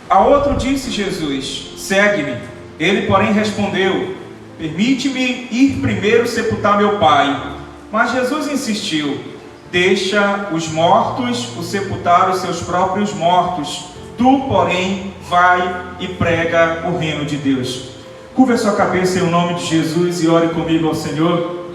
A outro disse Jesus: segue-me. Ele, porém, respondeu: permite-me ir primeiro sepultar meu pai. Mas Jesus insistiu: deixa os mortos o sepultar os seus próprios mortos. Tu, porém, vai e prega o reino de Deus. Curva a sua cabeça em nome de Jesus e ore comigo ao Senhor.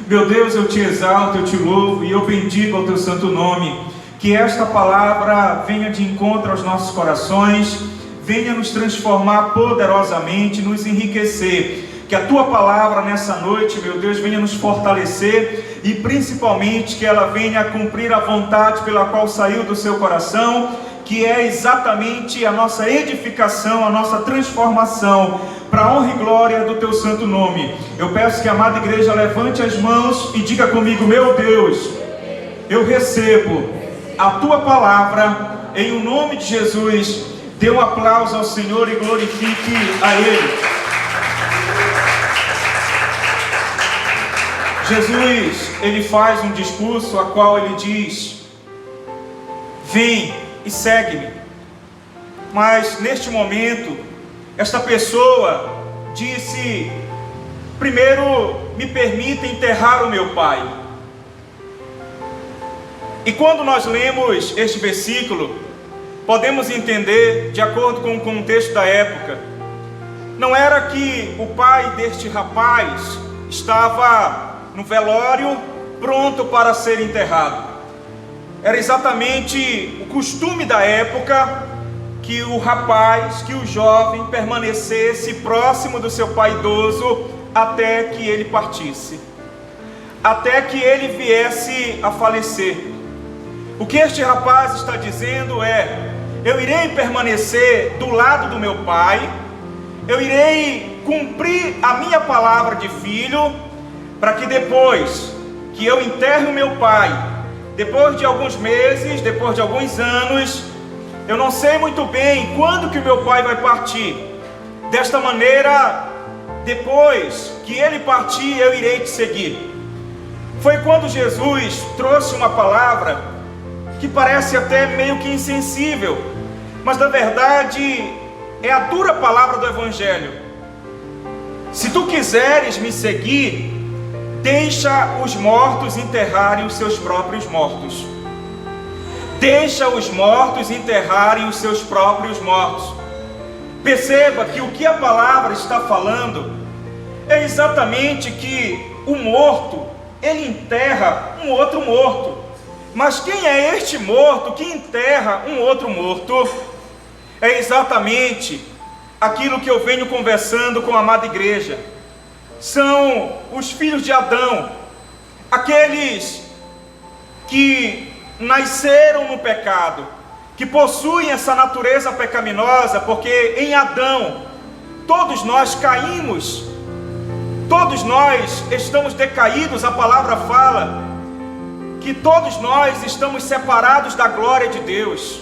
Meu Deus, eu te exalto, eu te louvo e eu bendigo ao teu santo nome. Que esta palavra venha de encontro aos nossos corações, venha nos transformar poderosamente, nos enriquecer. Que a tua palavra nessa noite, meu Deus, venha nos fortalecer e principalmente que ela venha cumprir a vontade pela qual saiu do seu coração, que é exatamente a nossa edificação, a nossa transformação, para a honra e glória do teu santo nome. Eu peço que a amada igreja levante as mãos e diga comigo: meu Deus, eu recebo a tua palavra em o nome de Jesus. Dê um aplauso ao Senhor e glorifique a Ele. Jesus, Ele faz um discurso a qual Ele diz: vem e segue-me. Mas neste momento, esta pessoa disse: primeiro me permita enterrar o meu pai. E quando nós lemos este versículo, podemos entender, de acordo com o contexto da época, não era que o pai deste rapaz estava no velório pronto para ser enterrado. Era exatamente o costume da época que o rapaz, que o jovem permanecesse próximo do seu pai idoso até que ele partisse, até que ele viesse a falecer. O que este rapaz está dizendo é: eu irei permanecer do lado do meu pai, eu irei cumprir a minha palavra de filho, para que depois que eu enterre o meu pai, depois de alguns meses, depois de alguns anos, eu não sei muito bem quando que o meu pai vai partir. Desta maneira, depois que ele partir, eu irei te seguir. Foi quando Jesus trouxe uma palavra que parece até meio que insensível, mas na verdade é a dura palavra do Evangelho. Se tu quiseres me seguir, deixa os mortos enterrarem os seus próprios mortos. Deixa os mortos enterrarem os seus próprios mortos. Perceba que o que a palavra está falando é exatamente que o morto, ele enterra um outro morto. Mas quem é este morto que enterra um outro morto? É exatamente aquilo que eu venho conversando com a amada igreja. São os filhos de Adão, aqueles que nasceram no pecado, que possuem essa natureza pecaminosa, porque em Adão todos nós caímos, todos nós estamos decaídos. A palavra fala que todos nós estamos separados da glória de Deus,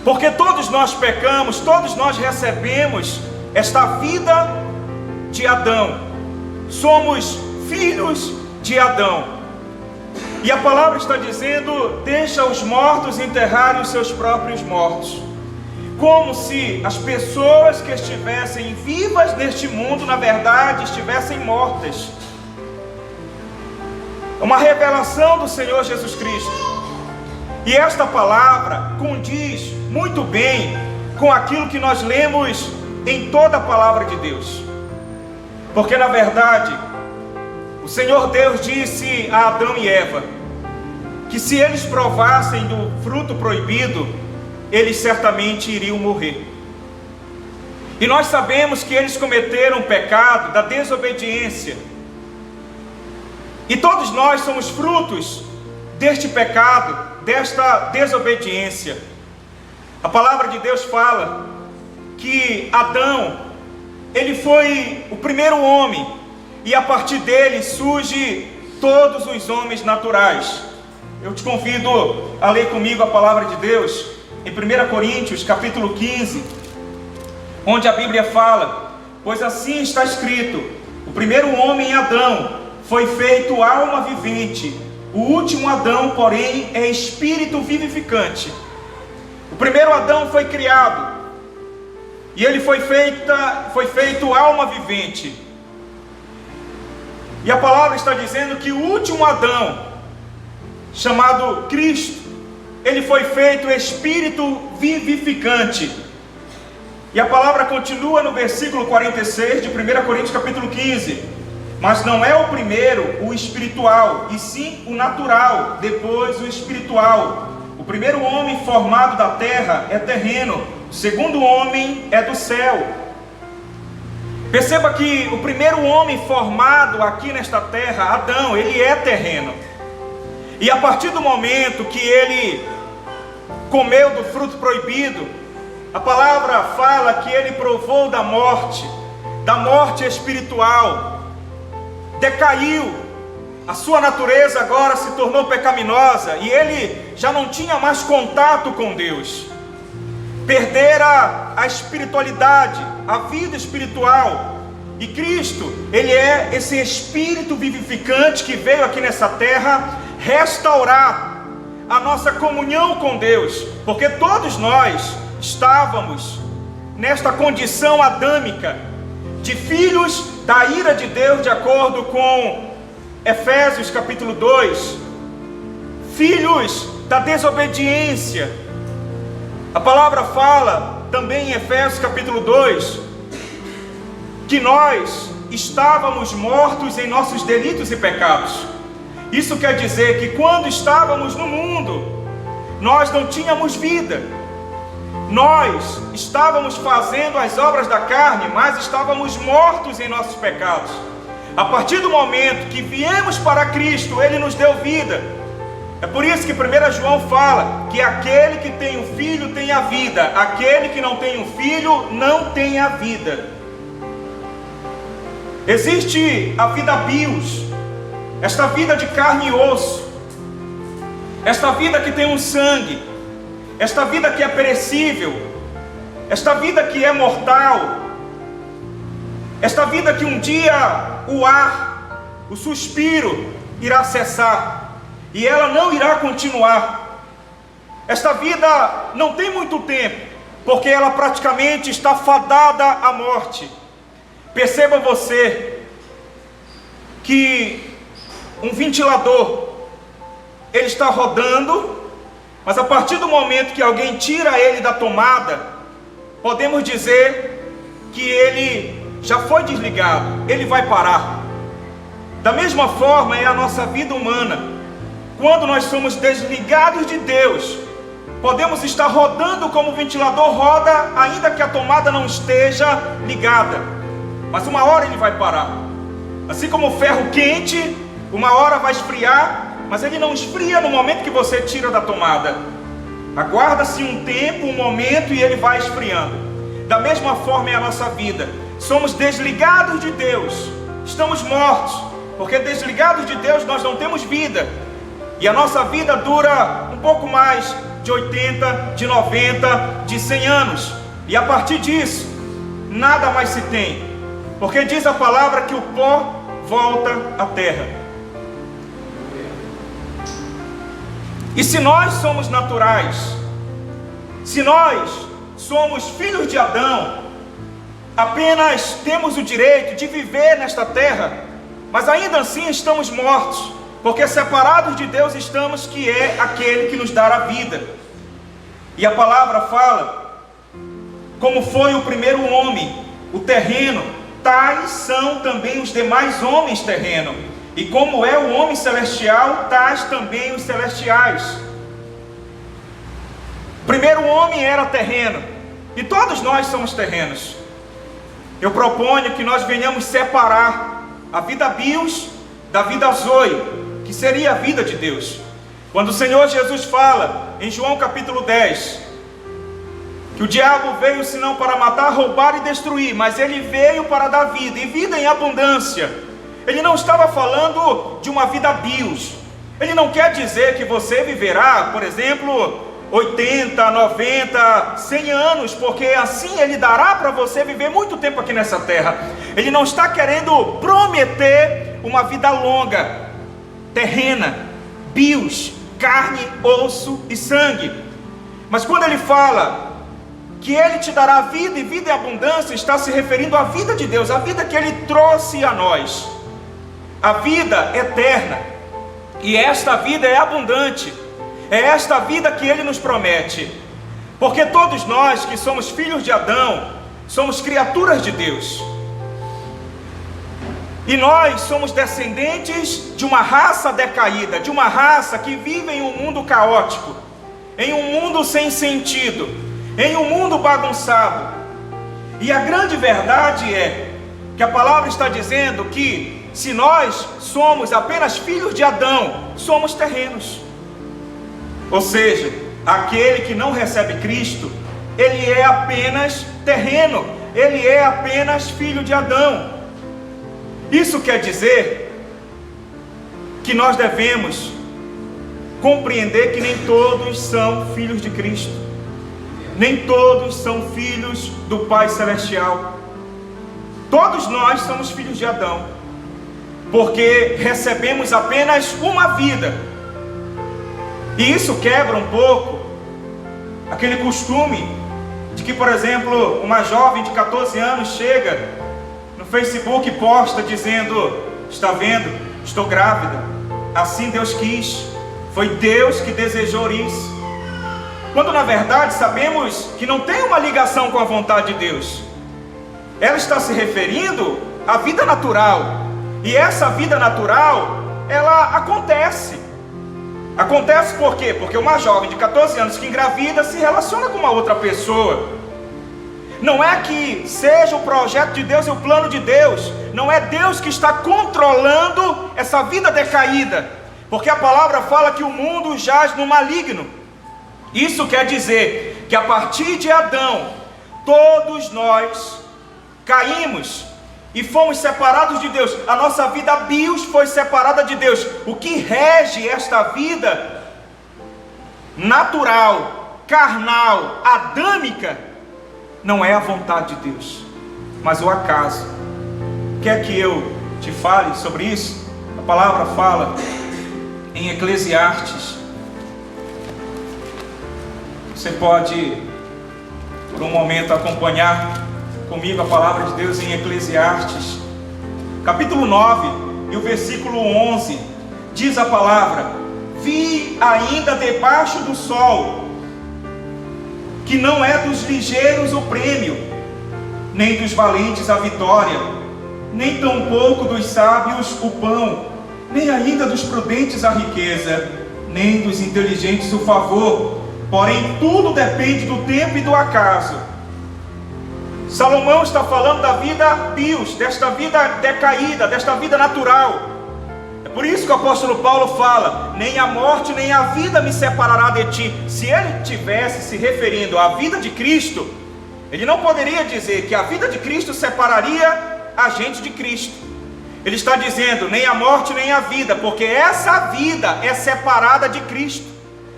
porque todos nós pecamos, todos nós recebemos esta vida de Adão, somos filhos de Adão. E a palavra está dizendo: deixa os mortos enterrarem os seus próprios mortos. Como se as pessoas que estivessem vivas neste mundo, na verdade, estivessem mortas. Uma revelação do Senhor Jesus Cristo. E esta palavra condiz muito bem com aquilo que nós lemos em toda a palavra de Deus. Porque na verdade, o Senhor Deus disse a Adão e Eva que se eles provassem do fruto proibido, eles certamente iriam morrer. E nós sabemos que eles cometeram o pecado da desobediência. E todos nós somos frutos deste pecado, desta desobediência. A palavra de Deus fala que Adão, ele foi o primeiro homem, e a partir dele surge todos os homens naturais. Eu te convido a ler comigo a palavra de Deus em 1 Coríntios capítulo 15, onde a Bíblia fala: pois assim está escrito, o primeiro homem, Adão, foi feito alma vivente, o último Adão, porém, é espírito vivificante. O primeiro Adão foi criado, e ele foi feito alma vivente. E a palavra está dizendo que o último Adão, chamado Cristo, ele foi feito espírito vivificante. E a palavra continua no versículo 46 de 1 Coríntios capítulo 15. Mas não é o primeiro o espiritual, e sim o natural, depois o espiritual. O primeiro homem formado da terra é terreno, o segundo homem é do céu. Perceba que o primeiro homem formado aqui nesta terra, Adão, ele é terreno. E a partir do momento que ele comeu do fruto proibido, a palavra fala que ele provou da morte espiritual, decaiu, a sua natureza agora se tornou pecaminosa, e ele já não tinha mais contato com Deus, perdera a espiritualidade, a vida espiritual. E Cristo, ele é esse espírito vivificante que veio aqui nessa terra restaurar a nossa comunhão com Deus, porque todos nós estávamos nesta condição adâmica de filhos da ira de Deus, de acordo com Efésios capítulo 2, filhos da desobediência. A palavra fala também em Efésios capítulo 2 que nós estávamos mortos em nossos delitos e pecados. Isso quer dizer que quando estávamos no mundo, nós não tínhamos vida. Nós estávamos fazendo as obras da carne, mas estávamos mortos em nossos pecados. A partir do momento que viemos para Cristo, Ele nos deu vida. É por isso que 1 João fala que aquele que tem um filho tem a vida, aquele que não tem um filho não tem a vida. Existe a vida bios, esta vida de carne e osso, esta vida que tem um sangue, esta vida que é perecível, esta vida que é mortal, esta vida que um dia o ar, o suspiro irá cessar, e ela não irá continuar. Esta vida não tem muito tempo, porque ela praticamente está fadada à morte. Perceba você que um ventilador, ele está rodando, mas a partir do momento que alguém tira ele da tomada, podemos dizer que ele já foi desligado, ele vai parar. Da mesma forma é a nossa vida humana. Quando nós somos desligados de Deus, podemos estar rodando como o ventilador roda, ainda que a tomada não esteja ligada, mas uma hora ele vai parar. Assim como o ferro quente, uma hora vai esfriar, mas ele não esfria no momento que você tira da tomada. Aguarda-se um tempo, um momento, e ele vai esfriando. Da mesma forma é a nossa vida. Somos desligados de Deus, estamos mortos, porque desligados de Deus nós não temos vida. E a nossa vida dura um pouco mais de 80, de 90, de 100 anos. E a partir disso, nada mais se tem. Porque diz a palavra que o pó volta à terra. E se nós somos naturais, se nós somos filhos de Adão, apenas temos o direito de viver nesta terra, mas ainda assim estamos mortos, porque separados de Deus estamos, que é aquele que nos dá a vida. E a palavra fala, como foi o primeiro homem, o terreno, tais são também os demais homens terreno. E como é o homem celestial, tais também os celestiais. O primeiro homem era terreno, e todos nós somos terrenos. Eu proponho que nós venhamos separar a vida bios da vida zoe, que seria a vida de Deus. Quando o Senhor Jesus fala em João capítulo 10, que o diabo veio senão para matar, roubar e destruir, mas ele veio para dar vida, e vida em abundância. Ele não estava falando de uma vida bios. Ele não quer dizer que você viverá, por exemplo, 80, 90, 100 anos, porque assim Ele dará para você viver muito tempo aqui nessa terra. Ele não está querendo prometer uma vida longa, terrena, bios, carne, osso e sangue. Mas quando ele fala que ele te dará vida e vida em abundância, está se referindo à vida de Deus, a vida que ele trouxe a nós, a vida eterna. E esta vida é abundante, é esta vida que ele nos promete, porque todos nós que somos filhos de Adão, somos criaturas de Deus, e nós somos descendentes de uma raça decaída, de uma raça que vive em um mundo caótico, em um mundo sem sentido, em um mundo bagunçado. E a grande verdade é que a palavra está dizendo que se nós somos apenas filhos de Adão, somos terrenos. Ou seja, aquele que não recebe Cristo, ele é apenas terreno, ele é apenas filho de Adão. Isso quer dizer que nós devemos compreender que nem todos são filhos de Cristo, nem todos são filhos do Pai Celestial. Todos nós somos filhos de Adão, porque recebemos apenas uma vida. E isso quebra um pouco aquele costume de que, por exemplo, uma jovem de 14 anos chega no Facebook e posta dizendo: está vendo, estou grávida, assim Deus quis, foi Deus que desejou isso. Quando na verdade sabemos que não tem uma ligação com a vontade de Deus. Ela está se referindo à vida natural, e essa vida natural, ela acontece. Acontece por quê? Porque uma jovem de 14 anos que engravida se relaciona com uma outra pessoa. Não é que seja o projeto de Deus e o plano de Deus, não é Deus que está controlando essa vida decaída, porque a palavra fala que o mundo jaz no maligno. Isso quer dizer que a partir de Adão, todos nós caímos e fomos separados de Deus. A nossa vida bios foi separada de Deus. O que rege esta vida natural, carnal, adâmica, não é a vontade de Deus, mas o acaso. Quer que eu te fale sobre isso? A palavra fala em Eclesiastes. Você pode, por um momento, acompanhar comigo a palavra de Deus em Eclesiastes, capítulo 9, e o versículo 11, diz a palavra: vi ainda debaixo do sol, que não é dos ligeiros o prêmio, nem dos valentes a vitória, nem tampouco dos sábios o pão, nem ainda dos prudentes a riqueza, nem dos inteligentes o favor, porém tudo depende do tempo e do acaso. Salomão está falando da vida bios, desta vida decaída, desta vida natural. É por isso que o apóstolo Paulo fala: nem a morte nem a vida me separará de ti. Se ele tivesse se referindo à vida de Cristo, ele não poderia dizer que a vida de Cristo separaria a gente de Cristo. Ele está dizendo nem a morte nem a vida, porque essa vida é separada de Cristo.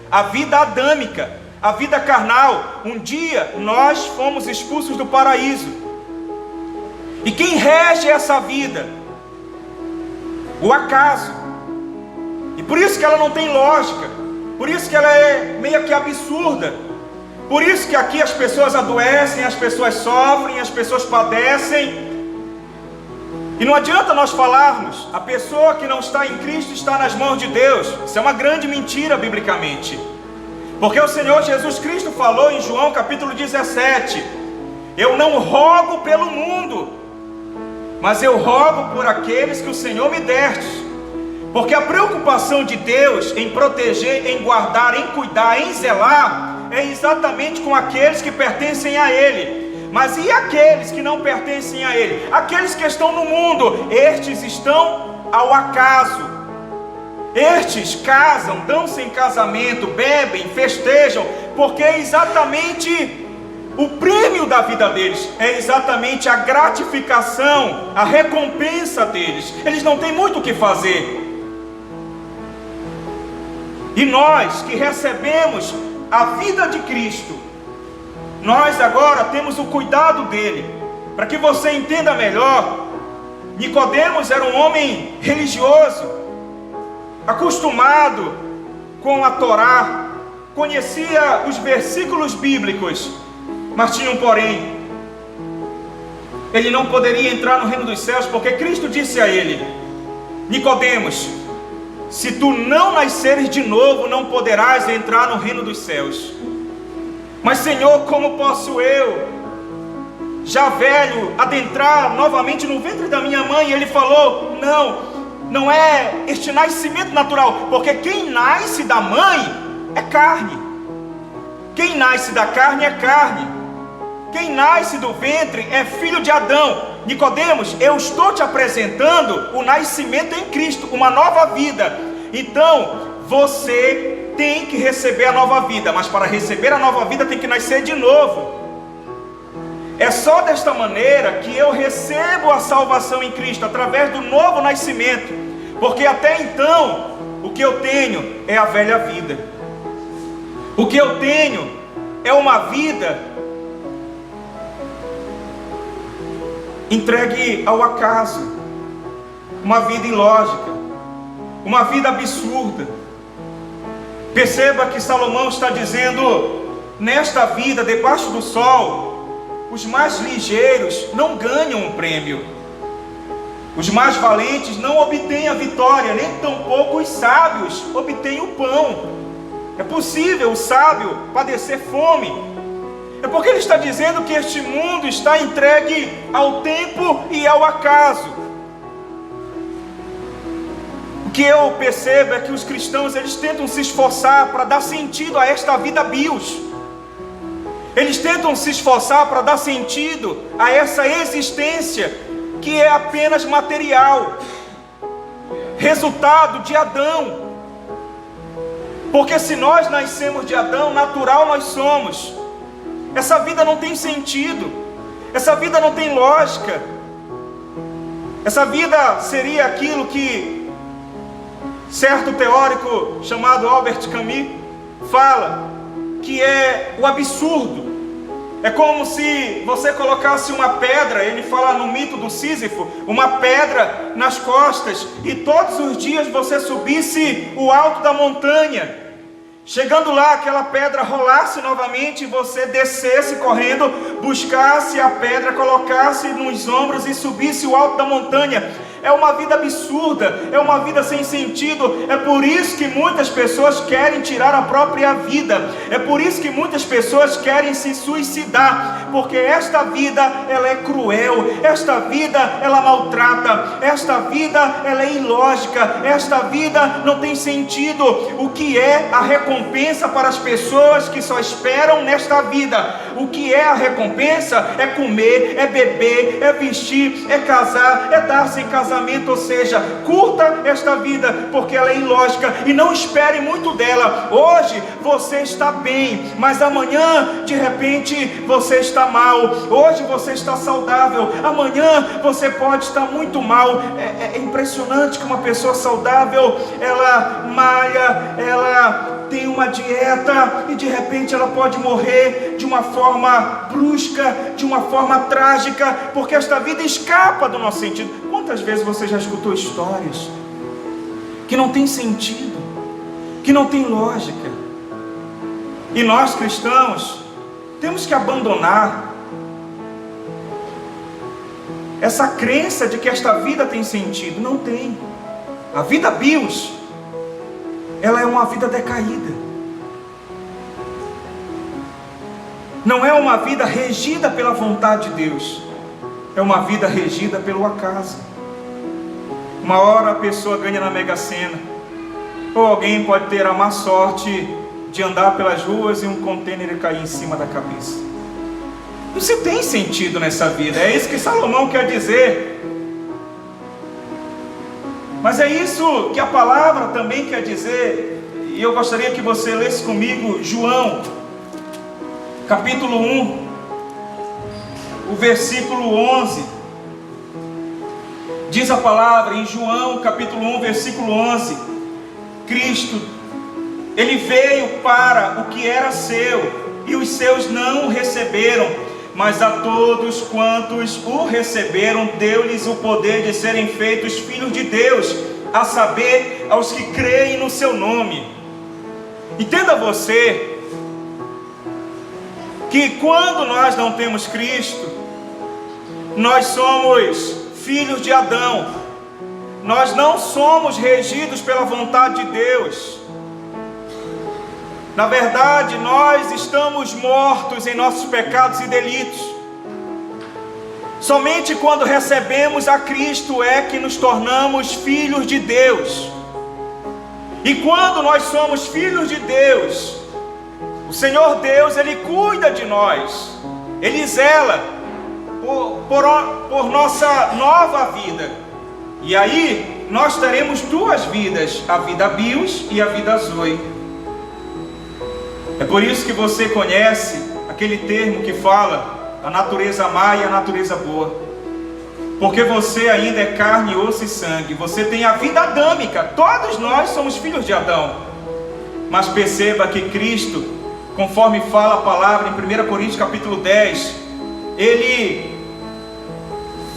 A vida adâmica, a vida carnal. Um dia nós fomos expulsos do paraíso, e quem rege essa vida? O acaso. E por isso que ela não tem lógica, por isso que ela é meio que absurda, por isso que aqui as pessoas adoecem, as pessoas sofrem, as pessoas padecem. E não adianta nós falarmos: a pessoa que não está em Cristo está nas mãos de Deus. Isso é uma grande mentira biblicamente, porque o Senhor Jesus Cristo falou em João capítulo 17: eu não rogo pelo mundo, mas eu rogo por aqueles que o Senhor me deste. Porque a preocupação de Deus em proteger, em guardar, em cuidar, em zelar, é exatamente com aqueles que pertencem a Ele. Mas e aqueles que não pertencem a Ele? Aqueles que estão no mundo, estes estão ao acaso. Estes casam, dão-se em casamento, bebem, festejam, porque é exatamente o prêmio da vida deles, é exatamente a gratificação, a recompensa deles. Eles não têm muito o que fazer. E nós que recebemos a vida de Cristo, nós agora temos o cuidado dele. Para que você entenda melhor, Nicodemos era um homem religioso, acostumado com a Torá, conhecia os versículos bíblicos, mas tinha um porém. Ele não poderia entrar no reino dos céus, porque Cristo disse a ele: Nicodemos, se tu não nasceres de novo, não poderás entrar no reino dos céus. Mas Senhor, como posso eu, já velho, adentrar novamente no ventre da minha mãe? E ele falou: não é este nascimento natural, porque quem nasce da mãe é carne, quem nasce da carne é carne, quem nasce do ventre é filho de Adão. Nicodemos, eu estou te apresentando o nascimento em Cristo, uma nova vida. Então você tem que receber a nova vida, mas para receber a nova vida tem que nascer de novo. É só desta maneira que eu recebo a salvação em Cristo, através do novo nascimento, porque até então o que eu tenho é a velha vida. O que eu tenho é uma vida entregue ao acaso, uma vida ilógica, uma vida absurda. Perceba que Salomão está dizendo: nesta vida, debaixo do sol, os mais ligeiros não ganham um prêmio, os mais valentes não obtêm a vitória, nem tampouco os sábios obtêm o pão. É possível o sábio padecer fome. É porque ele está dizendo que este mundo está entregue ao tempo e ao acaso. O que eu percebo é que os cristãos, eles tentam se esforçar para dar sentido a esta vida bios. Eles tentam se esforçar para dar sentido a essa existência que é apenas material, resultado de Adão. Porque se nós nascemos de Adão, natural nós somos. Essa vida não tem sentido, essa vida não tem lógica. Essa vida seria aquilo que certo teórico chamado Albert Camus fala, que é o absurdo. É como se você colocasse uma pedra, ele fala no mito do Sísifo, uma pedra nas costas, e todos os dias você subisse o alto da montanha. Chegando lá, aquela pedra rolasse novamente, e você descesse correndo, buscasse a pedra, colocasse nos ombros e subisse o alto da montanha. É uma vida absurda, é uma vida sem sentido. É por isso que muitas pessoas querem tirar a própria vida. É por isso que muitas pessoas querem se suicidar, porque esta vida, ela é cruel, esta vida, ela maltrata, esta vida, ela é ilógica, esta vida não tem sentido. O que é a recompensa para as pessoas que só esperam nesta vida? O que é a recompensa? É comer, é beber, é vestir, é casar, é dar-se em casamento. Ou seja, curta esta vida, porque ela é ilógica, e não espere muito dela. Hoje você está bem, mas amanhã de repente você está mal. Hoje você está saudável, amanhã você pode estar muito mal. É impressionante que uma pessoa saudável, ela malha, ela tem uma dieta, e de repente ela pode morrer de uma forma brusca, de uma forma trágica, porque esta vida escapa do nosso sentido. Quantas vezes você já escutou histórias que não tem sentido, que não tem lógica? E nós cristãos temos que abandonar essa crença de que esta vida tem sentido. Não tem. A vida bios, ela é uma vida decaída. Não é uma vida regida pela vontade de Deus, é uma vida regida pelo acaso. Uma hora a pessoa ganha na Mega Sena, ou alguém pode ter a má sorte de andar pelas ruas e um contêiner cair em cima da cabeça. Não se tem sentido nessa vida. É isso que Salomão quer dizer. Mas é isso que a palavra também quer dizer. E eu gostaria que você lesse comigo João, capítulo 1, o versículo 11. Diz a palavra em João, capítulo 1, versículo 11: Cristo, Ele veio para o que era seu, e os seus não o receberam, mas a todos quantos o receberam, deu-lhes o poder de serem feitos filhos de Deus, a saber, aos que creem no seu nome. Entenda você que quando nós não temos Cristo, nós somos filhos de Adão. Nós não somos regidos pela vontade de Deus. Na verdade, nós estamos mortos em nossos pecados e delitos. Somente quando recebemos a Cristo é que nos tornamos filhos de Deus. E quando nós somos filhos de Deus, o Senhor Deus, Ele cuida de nós. Ele zela por nossa nova vida. E aí, nós teremos duas vidas, a vida Bios e a vida Zoe. É por isso que você conhece aquele termo que fala a natureza má e a natureza boa. Porque você ainda é carne, osso e sangue. Você tem a vida adâmica. Todos nós somos filhos de Adão. Mas perceba que Cristo, conforme fala a palavra em 1 Coríntios capítulo 10, Ele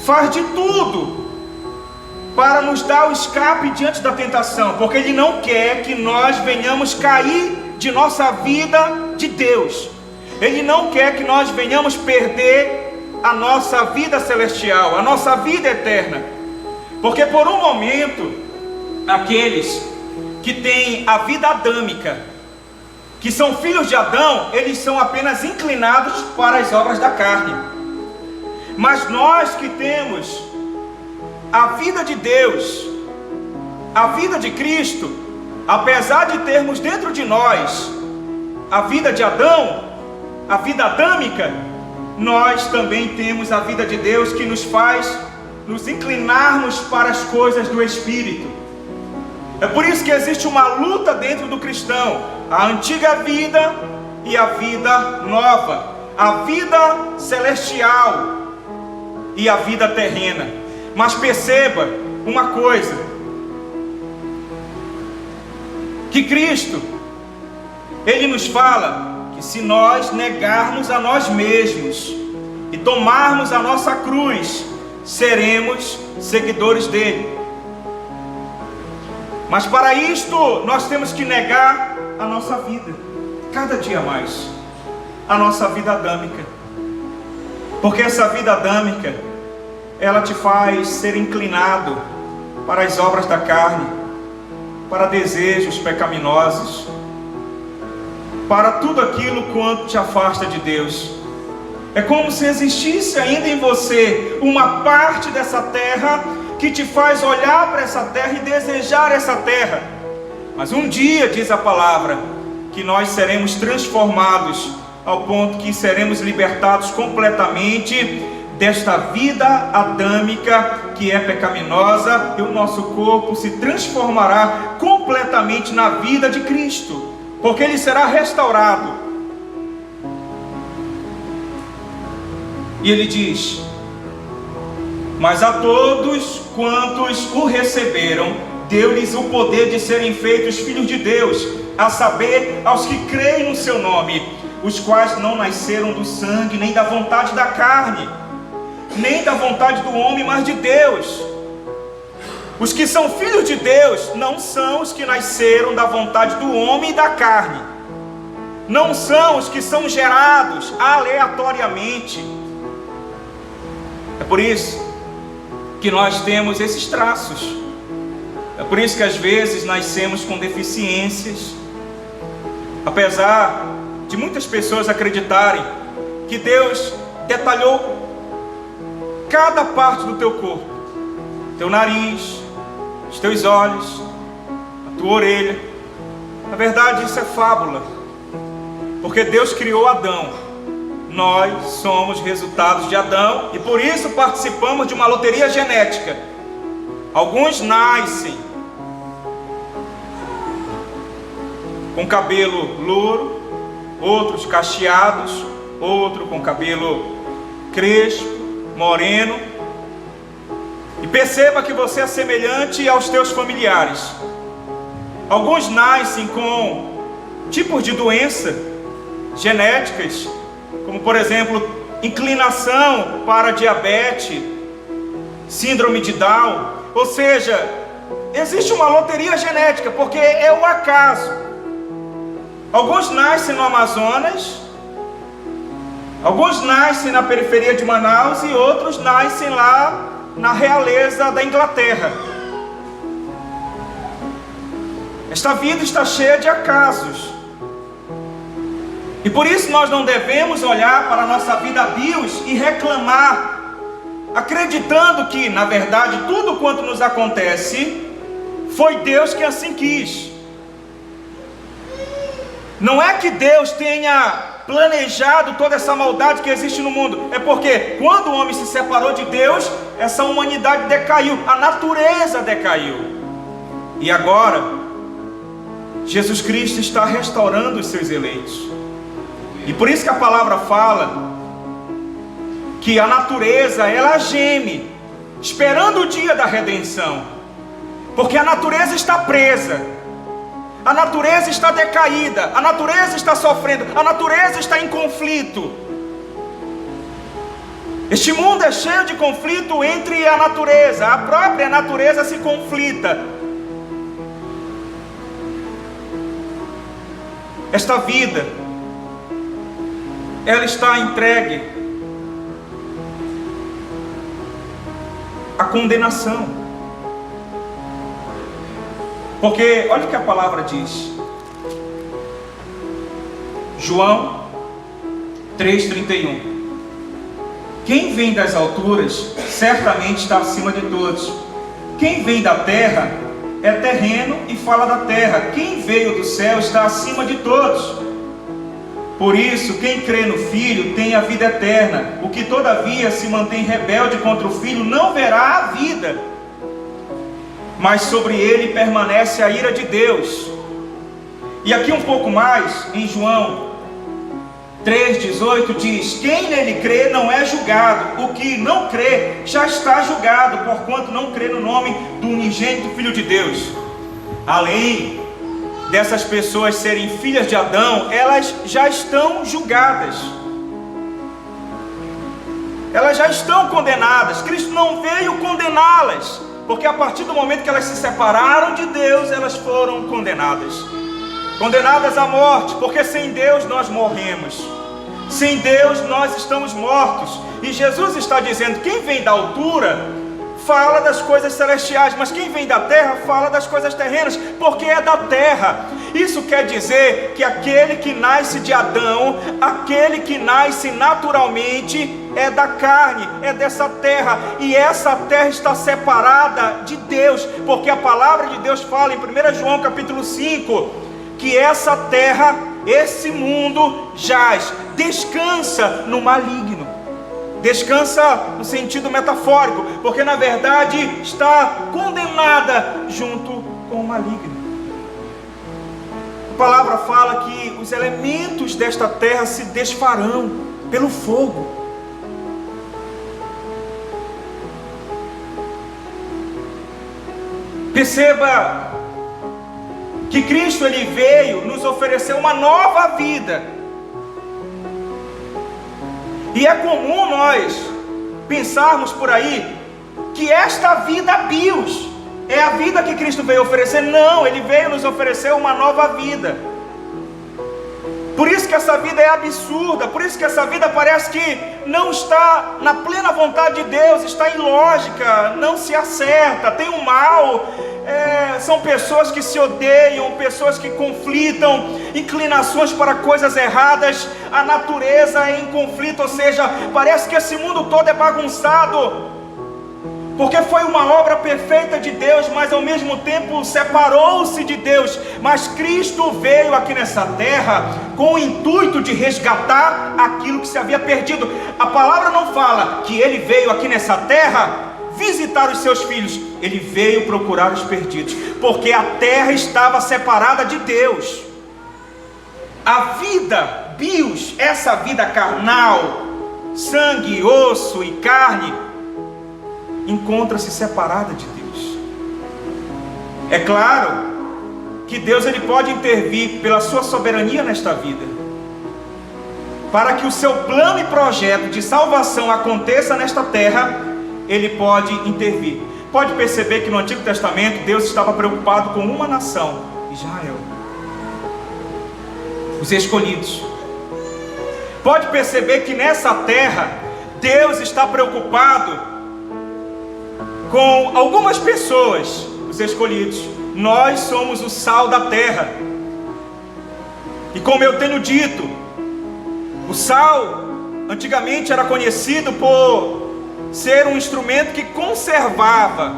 faz de tudo para nos dar o escape diante da tentação. Porque Ele não quer que nós venhamos cair de nossa vida de Deus. Ele não quer que nós venhamos perder a nossa vida celestial, a nossa vida eterna. Porque por um momento, aqueles que têm a vida adâmica, que são filhos de Adão, eles são apenas inclinados para as obras da carne. Mas nós que temos a vida de Deus, a vida de Cristo, apesar de termos dentro de nós a vida de Adão, a vida adâmica, nós também temos a vida de Deus, que nos faz nos inclinarmos para as coisas do Espírito. É por isso que existe uma luta dentro do cristão: a antiga vida e a vida nova, a vida celestial e a vida terrena. Mas perceba uma coisa, que Cristo, Ele nos fala que se nós negarmos a nós mesmos e tomarmos a nossa cruz, seremos seguidores dele. Mas para isto, nós temos que negar a nossa vida, cada dia mais, a nossa vida adâmica. Porque essa vida adâmica, ela te faz ser inclinado para as obras da carne, para desejos pecaminosos, para tudo aquilo quanto te afasta de Deus. É como se existisse ainda em você uma parte dessa terra que te faz olhar para essa terra e desejar essa terra. Mas um dia, diz a palavra, que nós seremos transformados ao ponto que seremos libertados completamente desta vida adâmica que é pecaminosa, e o nosso corpo se transformará completamente na vida de Cristo, porque ele será restaurado. E ele diz: mas a todos quantos o receberam, deu-lhes o poder de serem feitos filhos de Deus, a saber, aos que creem no seu nome, os quais não nasceram do sangue, nem da vontade da carne, nem da vontade do homem, mas de Deus. Os que são filhos de Deus não são os que nasceram da vontade do homem e da carne, não são os que são gerados aleatoriamente. É por isso que nós temos esses traços. É por isso que às vezes nascemos com deficiências, apesar de muitas pessoas acreditarem que Deus detalhou cada parte do teu corpo, teu nariz, os teus olhos, a tua orelha. Na verdade, isso é fábula, porque Deus criou Adão. Nós somos resultados de Adão e por isso participamos de uma loteria genética. Alguns nascem com cabelo louro, outros cacheados, outro com cabelo crespo, moreno. E perceba que você é semelhante aos teus familiares. Alguns nascem com tipos de doença genéticas, como por exemplo, inclinação para diabetes, síndrome de Down. Ou seja, existe uma loteria genética, porque é o acaso. Alguns nascem no Amazonas, Alguns nascem na periferia de Manaus e outros nascem lá na realeza da Inglaterra. Esta vida está cheia de acasos. E por isso nós não devemos olhar para a nossa vida bios e reclamar, acreditando que, na verdade, tudo quanto nos acontece foi Deus que assim quis. Não é que Deus tenha planejado toda essa maldade que existe no mundo. É porque quando o homem se separou de Deus, essa humanidade decaiu, a natureza decaiu. E agora, Jesus Cristo está restaurando os seus eleitos. E por isso que a palavra fala que a natureza, ela geme, esperando o dia da redenção. Porque a natureza está presa, a natureza está decaída, a natureza está sofrendo, a natureza está em conflito. Este mundo é cheio de conflito entre a natureza, a própria natureza se conflita. Esta vida, ela está entregue à condenação. Porque olha o que a palavra diz. João 3,31. Quem vem das alturas certamente está acima de todos. Quem vem da terra é terreno e fala da terra. Quem veio do céu está acima de todos. Por isso, quem crê no Filho tem a vida eterna. O que todavia se mantém rebelde contra o Filho não verá a vida, mas sobre ele permanece a ira de Deus. E aqui um pouco mais, em João 3,18 diz: quem nele crê não é julgado. O que não crê já está julgado, porquanto não crê no nome do unigênito Filho de Deus. Além dessas pessoas serem filhas de Adão, elas já estão julgadas, elas já estão condenadas. Cristo não veio condená-las, porque a partir do momento que elas se separaram de Deus, elas foram condenadas. Condenadas à morte, porque sem Deus nós morremos. Sem Deus nós estamos mortos. E Jesus está dizendo: quem vem da altura fala das coisas celestiais, mas quem vem da terra fala das coisas terrenas, porque é da terra. Isso quer dizer que aquele que nasce de Adão, aquele que nasce naturalmente, é da carne, é dessa terra, e essa terra está separada de Deus, porque a palavra de Deus fala em 1 João capítulo 5, que essa terra, esse mundo jaz, descansa no maligno. Descansa no sentido metafórico, porque na verdade está condenada junto com o maligno. A palavra fala que os elementos desta terra se desfarão pelo fogo. Perceba que Cristo ele veio nos oferecer uma nova vida. E é comum nós pensarmos por aí que esta vida bios é a vida que Cristo veio oferecer. Não, Ele veio nos oferecer uma nova vida. Por isso que essa vida é absurda, por isso que essa vida parece que não está na plena vontade de Deus, está ilógica, não se acerta, tem um mal. São pessoas que se odeiam, pessoas que conflitam, inclinações para coisas erradas, a natureza é em conflito, ou seja, parece que esse mundo todo é bagunçado, porque foi uma obra perfeita de Deus, mas ao mesmo tempo separou-se de Deus. Mas Cristo veio aqui nessa terra com o intuito de resgatar aquilo que se havia perdido. A palavra não fala que Ele veio aqui nessa terra visitar os seus filhos, Ele veio procurar os perdidos, porque a terra estava separada de Deus. A vida bios, essa vida carnal, sangue, osso e carne, encontra-se separada de Deus. É claro que Deus ele pode intervir pela sua soberania nesta vida, para que o seu plano e projeto de salvação aconteça nesta terra. Ele pode intervir. Pode perceber que no Antigo Testamento Deus estava preocupado com uma nação, Israel, os escolhidos. Pode perceber que nessa terra, Deus está preocupado com algumas pessoas, os escolhidos. Nós somos o sal da terra. E como eu tenho dito, o sal antigamente era conhecido por ser um instrumento que conservava,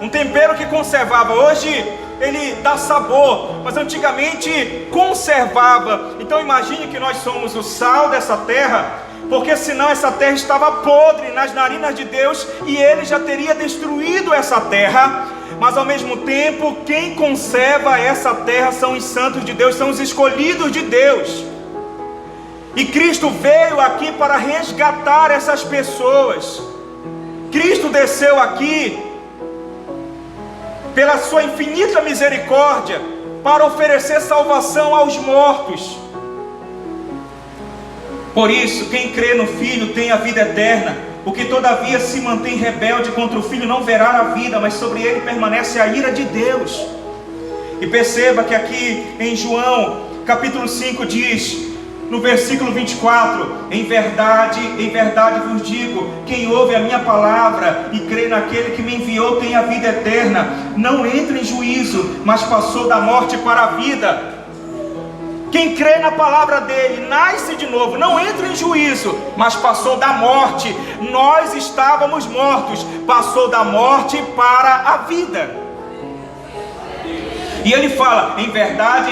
um tempero que conservava. Hoje ele dá sabor, mas antigamente conservava. Então imagine que nós somos o sal dessa terra, porque senão essa terra estava podre nas narinas de Deus e Ele já teria destruído essa terra. Mas ao mesmo tempo, quem conserva essa terra são os santos de Deus, são os escolhidos de Deus. E Cristo veio aqui para resgatar essas pessoas. Cristo desceu aqui pela sua infinita misericórdia para oferecer salvação aos mortos. Por isso, quem crê no Filho tem a vida eterna. O que todavia se mantém rebelde contra o Filho não verá a vida, mas sobre ele permanece a ira de Deus. E perceba que aqui em João capítulo 5 diz, no versículo 24: em verdade vos digo, quem ouve a minha palavra e crê naquele que me enviou tem a vida eterna, não entra em juízo, mas passou da morte para a vida. Quem crê na palavra dele, nasce de novo, não entra em juízo, mas passou da morte. Nós estávamos mortos, passou da morte para a vida. E ele fala, em verdade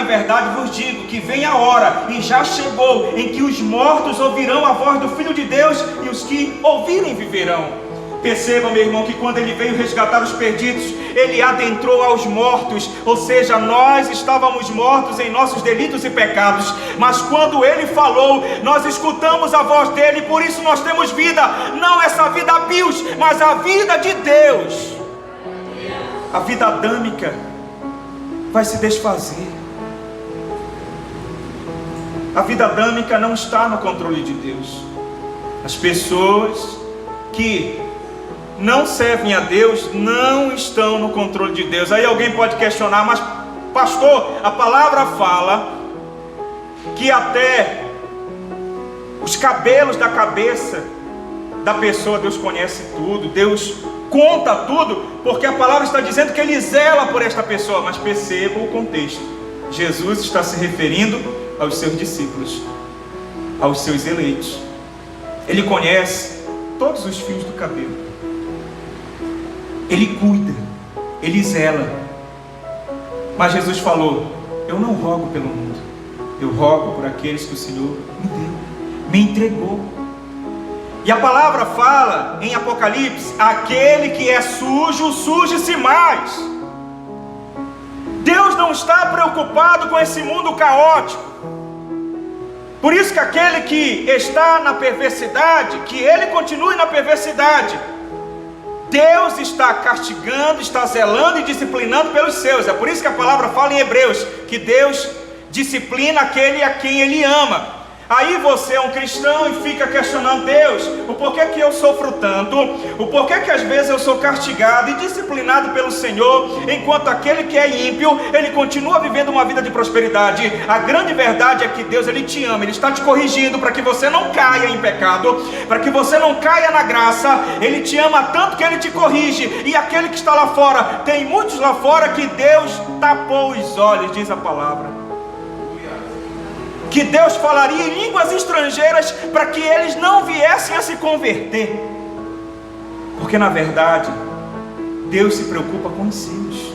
vos digo, que vem a hora, e já chegou, em que os mortos ouvirão a voz do Filho de Deus, e os que ouvirem viverão. Perceba, meu irmão, que quando ele veio resgatar os perdidos, ele adentrou aos mortos, ou seja, nós estávamos mortos em nossos delitos e pecados, mas quando ele falou, nós escutamos a voz dele, por isso nós temos vida, não essa vida bios, mas a vida de Deus. A vida adâmica vai se desfazer. A vida adâmica não está no controle de Deus. As pessoas que não servem a Deus não estão no controle de Deus. Aí alguém pode questionar, mas pastor, a palavra fala que até os cabelos da cabeça da pessoa Deus conhece tudo, Deus conta tudo, porque a palavra está dizendo que Ele zela por esta pessoa. Mas perceba o contexto, Jesus está se referindo aos seus discípulos, aos seus eleitos. Ele conhece todos os fios do cabelo, Ele cuida, Ele zela. Mas Jesus falou, eu não rogo pelo mundo, eu rogo por aqueles que o Senhor me deu, me entregou. E a palavra fala em Apocalipse, aquele que é sujo, suje-se mais. Deus não está preocupado com esse mundo caótico. Por isso que aquele que está na perversidade, que ele continue na perversidade, Deus está castigando, está zelando e disciplinando pelos seus. É por isso que a palavra fala em Hebreus, que Deus disciplina aquele a quem Ele ama. Aí você é um cristão e fica questionando Deus, o porquê que eu sofro tanto, o porquê que às vezes eu sou castigado e disciplinado pelo Senhor, enquanto aquele que é ímpio, ele continua vivendo uma vida de prosperidade. A grande verdade é que Deus, Ele te ama, Ele está te corrigindo para que você não caia em pecado, para que você não caia na graça. Ele te ama tanto que Ele te corrige. E aquele que está lá fora, tem muitos lá fora que Deus tapou os olhos, diz a palavra, que Deus falaria em línguas estrangeiras para que eles não viessem a se converter, porque na verdade Deus se preocupa com os seus.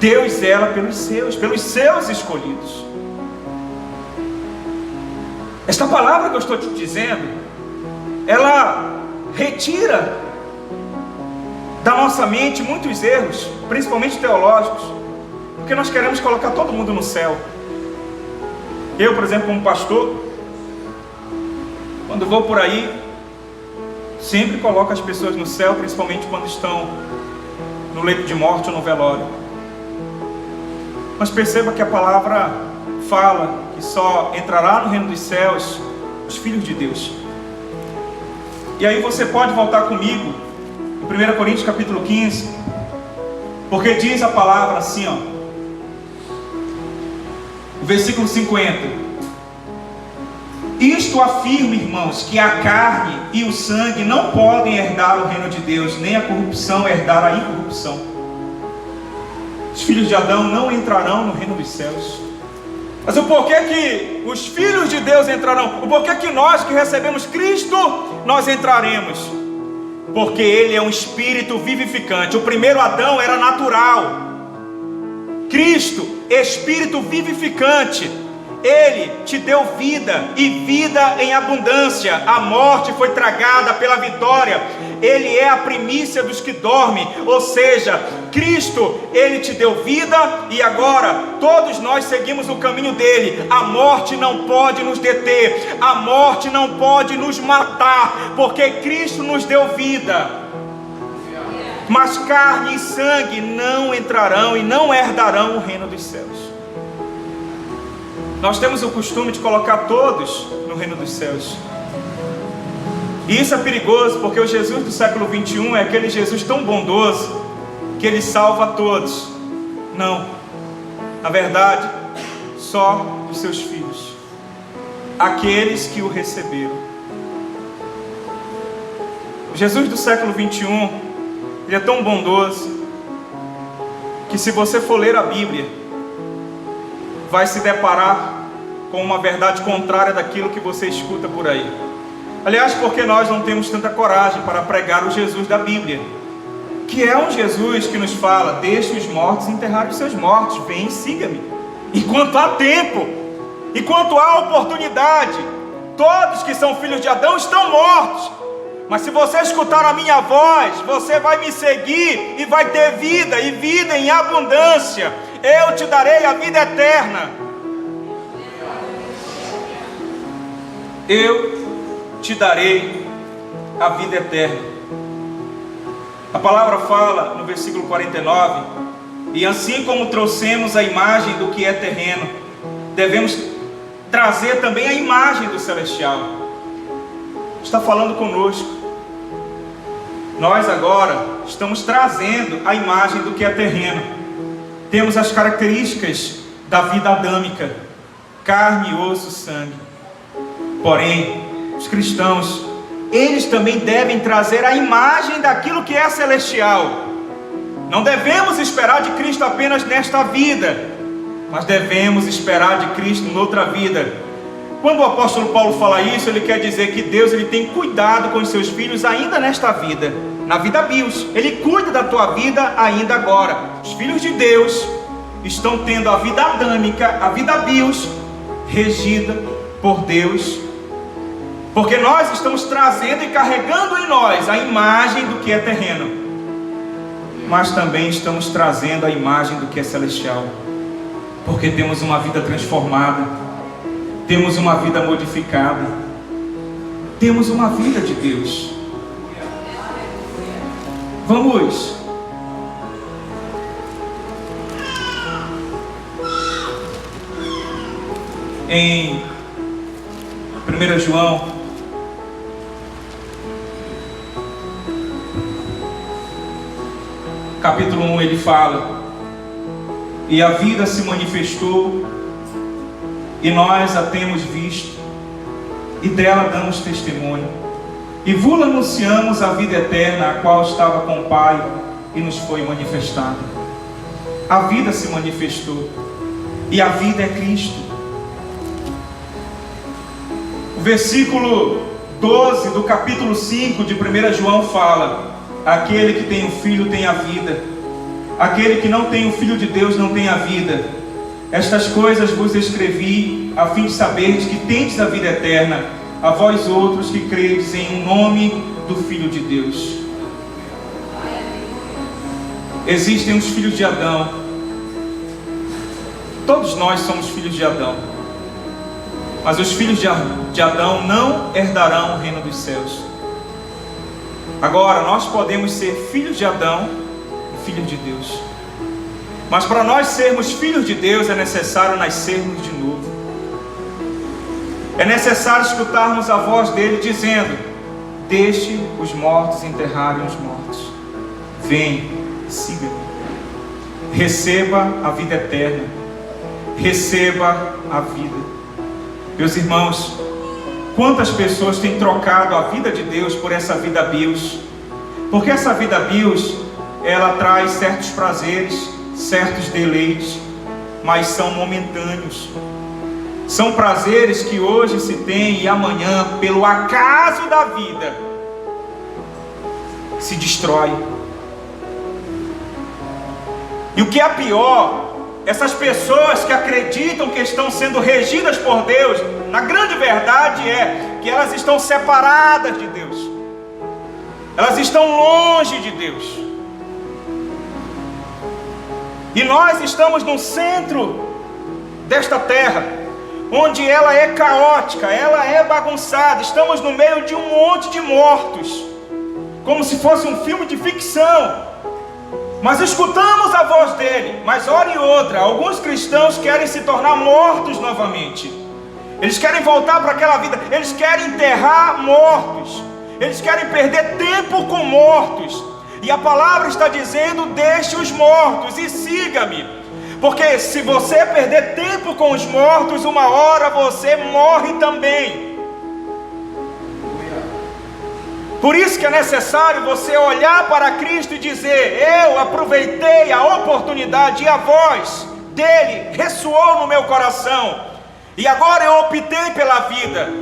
Deus zela pelos seus escolhidos. Esta palavra que eu estou te dizendo, ela retira da nossa mente muitos erros, principalmente teológicos, porque nós queremos colocar todo mundo no céu. Eu, por exemplo, como pastor, quando vou por aí, sempre coloco as pessoas no céu, principalmente quando estão no leito de morte ou no velório. Mas perceba que a palavra fala que só entrará no reino dos céus os filhos de Deus. E aí você pode voltar comigo em 1 Coríntios capítulo 15, porque diz a palavra assim, ó, versículo 50: Isto afirma, irmãos, que a carne e o sangue não podem herdar o reino de Deus, nem a corrupção herdar a incorrupção. Os filhos de Adão não entrarão no reino dos céus. Mas o porquê que os filhos de Deus entrarão? O porquê que nós que recebemos Cristo, nós entraremos? Porque Ele é um espírito vivificante. O primeiro Adão era natural. Cristo, espírito vivificante. Ele te deu vida, e vida em abundância. A morte foi tragada pela vitória. Ele é a primícia dos que dormem. Ou seja, Cristo, Ele te deu vida, e agora todos nós seguimos o caminho dele. A morte não pode nos deter, a morte não pode nos matar, porque Cristo nos deu vida. Mas carne e sangue não entrarão e não herdarão o reino dos céus. Nós temos o costume de colocar todos no reino dos céus. E isso é perigoso, porque o Jesus do século 21 é aquele Jesus tão bondoso que Ele salva todos. Não, na verdade, só os seus filhos, aqueles que o receberam. O Jesus do século 21, Ele é tão bondoso que, se você for ler a Bíblia, vai se deparar com uma verdade contrária daquilo que você escuta por aí. Aliás, porque nós não temos tanta coragem para pregar o Jesus da Bíblia, que é um Jesus que nos fala: deixe os mortos enterrar os seus mortos, vem e siga-me. Enquanto há tempo, enquanto há oportunidade, todos que são filhos de Adão estão mortos. Mas se você escutar a minha voz, você vai me seguir e vai ter vida, e vida em abundância. Eu te darei a vida eterna. Eu te darei a vida eterna. A palavra fala no versículo 49: e assim como trouxemos a imagem do que é terreno, devemos trazer também a imagem do celestial. Está falando conosco. Nós agora estamos trazendo a imagem do que é terreno. Temos as características da vida adâmica: carne, osso, sangue. Porém, os cristãos, eles também devem trazer a imagem daquilo que é celestial. Não devemos esperar de Cristo apenas nesta vida, mas devemos esperar de Cristo noutra vida. Quando o apóstolo Paulo fala isso, ele quer dizer que Deus, ele tem cuidado com os seus filhos ainda nesta vida, na vida bios. Ele cuida da tua vida ainda agora. Os filhos de Deus estão tendo a vida adâmica, a vida bios, regida por Deus, porque nós estamos trazendo e carregando em nós a imagem do que é terreno, mas também estamos trazendo a imagem do que é celestial, porque temos uma vida transformada, temos uma vida modificada, temos uma vida de Deus. Vamos em 1 João capítulo 1, ele fala: e a vida se manifestou, e nós a temos visto, e dela damos testemunho, e vos anunciamos a vida eterna, a qual estava com o Pai e nos foi manifestada. A vida se manifestou, e a vida é Cristo. O versículo 12 do capítulo 5 de 1 João fala: aquele que tem o Filho tem a vida, aquele que não tem o Filho de Deus não tem a vida. Estas coisas vos escrevi, a fim de saberdes que tendes a vida eterna, a vós outros que credes em nome do Filho de Deus. Existem os filhos de Adão. Todos nós somos filhos de Adão. Mas os filhos de Adão não herdarão o reino dos céus. Agora, nós podemos ser filhos de Adão e filhos de Deus. Mas para nós sermos filhos de Deus é necessário nascermos de novo. É necessário escutarmos a voz dele dizendo: deixe os mortos enterrarem os mortos. Vem, siga-me. Receba a vida eterna. Receba a vida. Meus irmãos, Quantas pessoas têm trocado a vida de Deus por essa vida bios? Porque essa vida bios, ela traz certos prazeres, certos deleites, mas são momentâneos. São prazeres que hoje se tem e amanhã, pelo acaso da vida, se destrói. E o que é pior, essas pessoas que acreditam que estão sendo regidas por Deus, na grande verdade é que elas estão separadas de Deus. Elas estão longe de Deus. E nós estamos no centro desta terra, onde ela é caótica, ela é bagunçada. Estamos no meio de um monte de mortos, como se fosse um filme de ficção. Mas escutamos a voz dele. Mas hora e outra, alguns cristãos querem se tornar mortos novamente. Eles querem voltar para aquela vida. Eles querem enterrar mortos. Eles querem perder tempo com mortos. E a palavra está dizendo: deixe os mortos e siga-me. Porque se você perder tempo com os mortos, uma hora você morre também. Por isso que é necessário você olhar para Cristo e dizer: eu aproveitei a oportunidade e a voz dele ressoou no meu coração, e agora eu optei pela vida,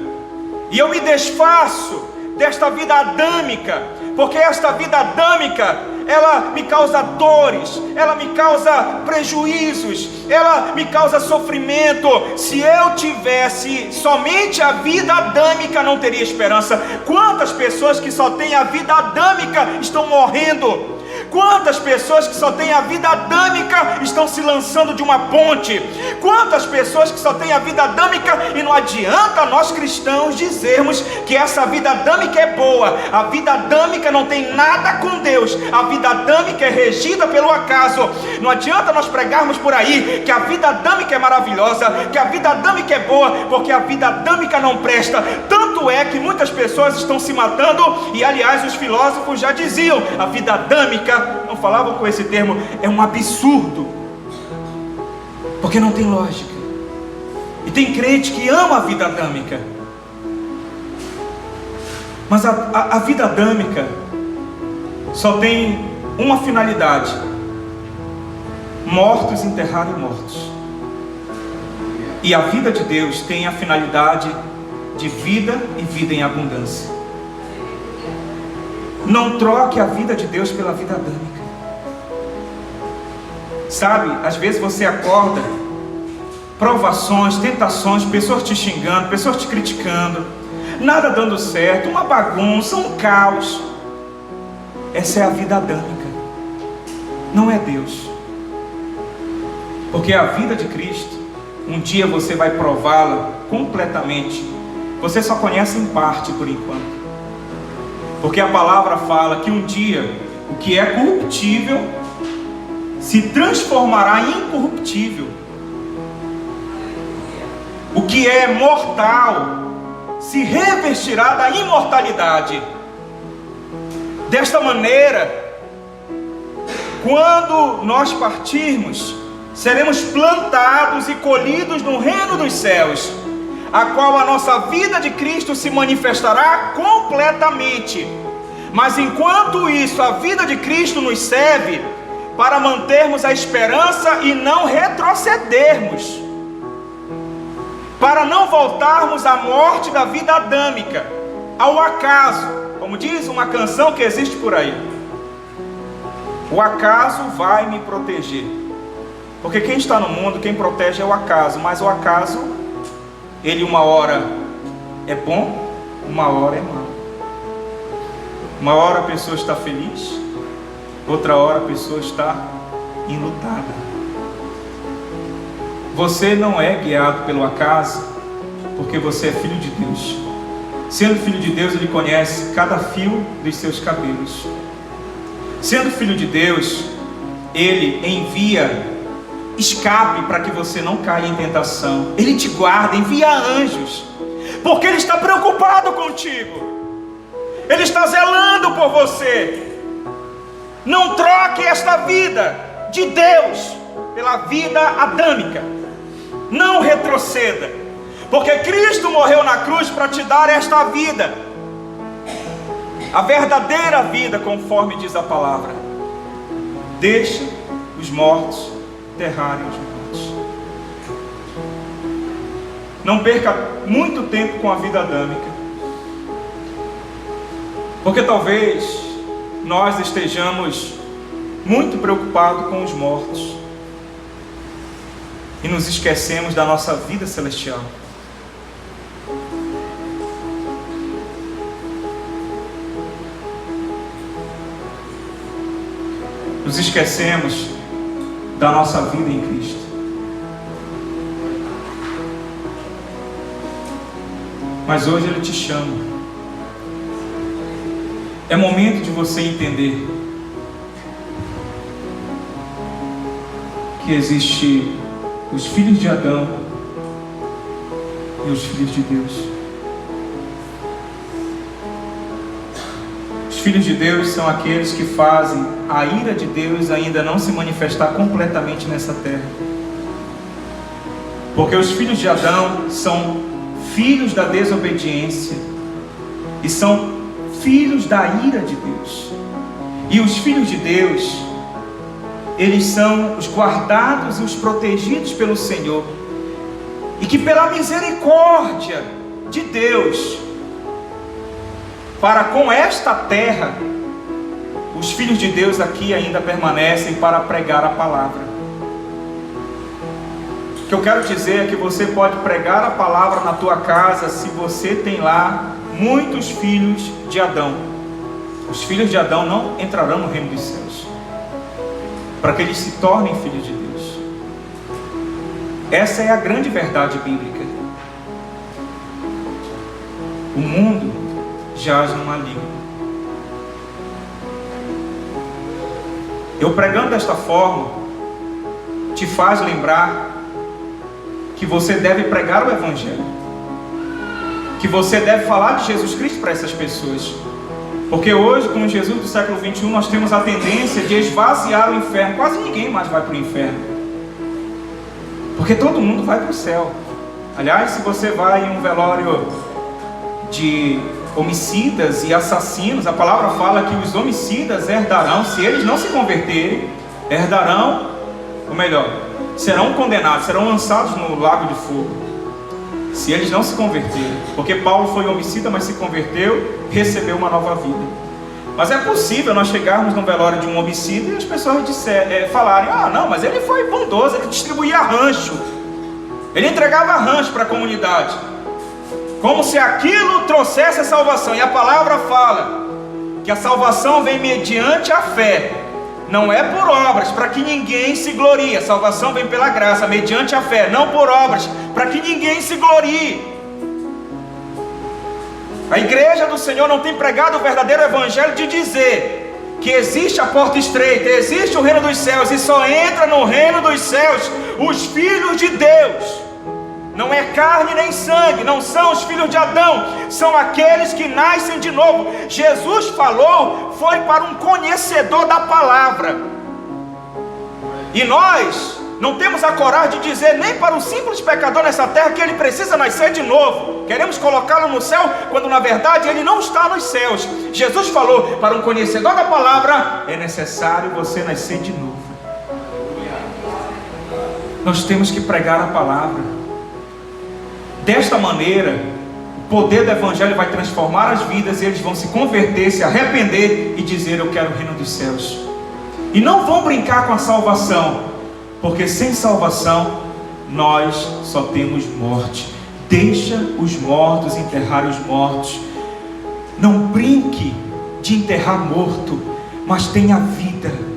e eu me desfaço desta vida adâmica, porque esta vida adâmica, ela me causa dores, ela me causa prejuízos, ela me causa sofrimento. Se eu tivesse somente a vida adâmica, não teria esperança. Quantas pessoas que só têm a vida adâmica estão morrendo? Quantas pessoas que só têm a vida adâmica estão se lançando de uma ponte? Quantas pessoas que só têm a vida adâmica, e não adianta nós cristãos dizermos que essa vida adâmica é boa. A vida adâmica não tem nada com Deus. A vida adâmica é regida pelo acaso. Não adianta nós pregarmos por aí que a vida adâmica é maravilhosa, que a vida adâmica é boa, porque a vida adâmica não presta. Tanto é que muitas pessoas estão se matando, e aliás os filósofos já diziam: a vida adâmica, não falavam com esse termo, é um absurdo, porque não tem lógica. E tem crente que ama a vida adâmica, mas a vida adâmica só tem uma finalidade: mortos enterrarem mortos. E a vida de Deus tem a finalidade de vida e vida em abundância. Não troque a vida de Deus pela vida adâmica. Sabe, às vezes você acorda, provações, tentações, pessoas te xingando, pessoas te criticando, nada dando certo, uma bagunça, um caos. Essa é a vida adâmica, não é Deus. Porque a vida de Cristo, um dia você vai prová-la completamente. Você só conhece em parte por enquanto. Porque a palavra fala que um dia o que é corruptível se transformará em incorruptível. O que é mortal se revestirá da imortalidade. Desta maneira, quando nós partirmos, seremos plantados e colhidos no reino dos céus, a qual a nossa vida de Cristo se manifestará completamente. Mas enquanto isso, a vida de Cristo nos serve para mantermos a esperança e não retrocedermos, para não voltarmos à morte da vida adâmica, ao acaso, como diz uma canção que existe por aí: o acaso vai me proteger. Porque quem está no mundo, quem protege é o acaso, mas o acaso, ele uma hora é bom, uma hora é mau. Uma hora a pessoa está feliz, outra hora a pessoa está enlutada. Você não é guiado pelo acaso, porque você é filho de Deus. Sendo filho de Deus, Ele conhece cada fio dos seus cabelos. Sendo filho de Deus, Ele envia escape para que você não caia em tentação. Ele te guarda, envia anjos, porque Ele está preocupado contigo. Ele está zelando por você. Não troque esta vida de Deus pela vida adâmica. Não retroceda, porque Cristo morreu na cruz para te dar esta vida, a verdadeira vida, conforme diz a palavra. Deixa os mortos enterrarem os mortos. Não perca muito tempo com a vida adâmica, porque talvez nós estejamos muito preocupados com os mortos e nos esquecemos da nossa vida celestial. Nos esquecemos da nossa vida em Cristo. Mas hoje Ele te chama. É momento de você entender que existe os filhos de Adão e os filhos de Deus. Os filhos de Deus são aqueles que fazem a ira de Deus ainda não se manifestar completamente nessa terra. Porque os filhos de Adão são filhos da desobediência e são filhos da ira de Deus. E os filhos de Deus, eles são os guardados e os protegidos pelo Senhor, e que pela misericórdia de Deus para com esta terra, os filhos de Deus aqui ainda permanecem para pregar a palavra. O que eu quero dizer é que você pode pregar a palavra na tua casa se você tem lá muitos filhos de Adão. Os filhos de Adão não entrarão no reino dos céus, para que eles se tornem filhos de Deus. Essa é a grande verdade bíblica. O mundo jaz no maligno. Eu pregando desta forma te faz lembrar que você deve pregar o Evangelho, que você deve falar de Jesus Cristo para essas pessoas. Porque hoje, com Jesus do século 21, nós temos a tendência de esvaziar o inferno. Quase ninguém mais vai para o inferno, porque todo mundo vai para o céu. Aliás, se você vai em um velório de homicidas e assassinos, a palavra fala que os homicidas herdarão, se eles não se converterem, herdarão, ou melhor, serão condenados, serão lançados no lago de fogo, se eles não se converterem. Porque Paulo foi homicida, mas se converteu, recebeu uma nova vida. Mas é possível nós chegarmos no velório de um homicida e as pessoas falarem: ah, não, mas ele foi bondoso, ele distribuía rancho, ele entregava rancho para a comunidade, como se aquilo trouxesse a salvação. E a palavra fala que a salvação vem mediante a fé, não é por obras, para que ninguém se glorie. A salvação vem pela graça, mediante a fé, não por obras, para que ninguém se glorie. A igreja do Senhor não tem pregado o verdadeiro evangelho de dizer que existe a porta estreita, existe o reino dos céus, e só entra no reino dos céus os filhos de Deus. Não é carne nem sangue, não são os filhos de Adão, são aqueles que nascem de novo. Jesus falou, foi para um conhecedor da palavra. E nós não temos a coragem de dizer nem para um simples pecador nessa terra que ele precisa nascer de novo. Queremos colocá-lo no céu, quando na verdade ele não está nos céus. Jesus falou, para um conhecedor da palavra é necessário você nascer de novo. Nós temos que pregar a palavra. Desta maneira, o poder do Evangelho vai transformar as vidas, e eles vão se converter, se arrepender e dizer: eu quero o reino dos céus. E não vão brincar com a salvação, porque sem salvação nós só temos morte. Deixa os mortos enterrar os mortos. Não brinque de enterrar morto, mas tenha vida.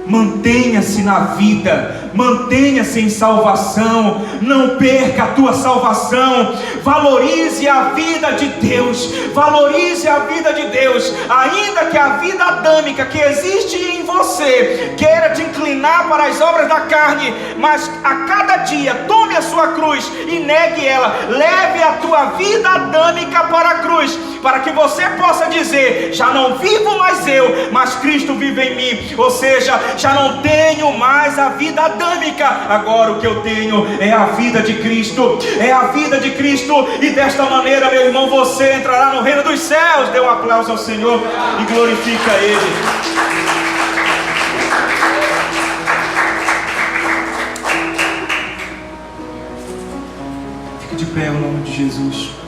Mantenha-se na vida, mantenha-se em salvação, não perca a tua salvação, valorize a vida de Deus, valorize a vida de Deus, ainda que a vida adâmica que existe em você queira te inclinar para as obras da carne, mas a cada dia tome a sua cruz e negue ela, leve a tua vida adâmica para a cruz, para que você possa dizer: já não vivo mais eu, mas Cristo vive em mim. Ou seja, já não tenho mais a vida adâmica, dinâmica. Agora o que eu tenho é a vida de Cristo, é a vida de Cristo, e desta maneira, meu irmão, você entrará no reino dos céus. Dê um aplauso ao Senhor e glorifica Ele. Fique de pé em nome de Jesus.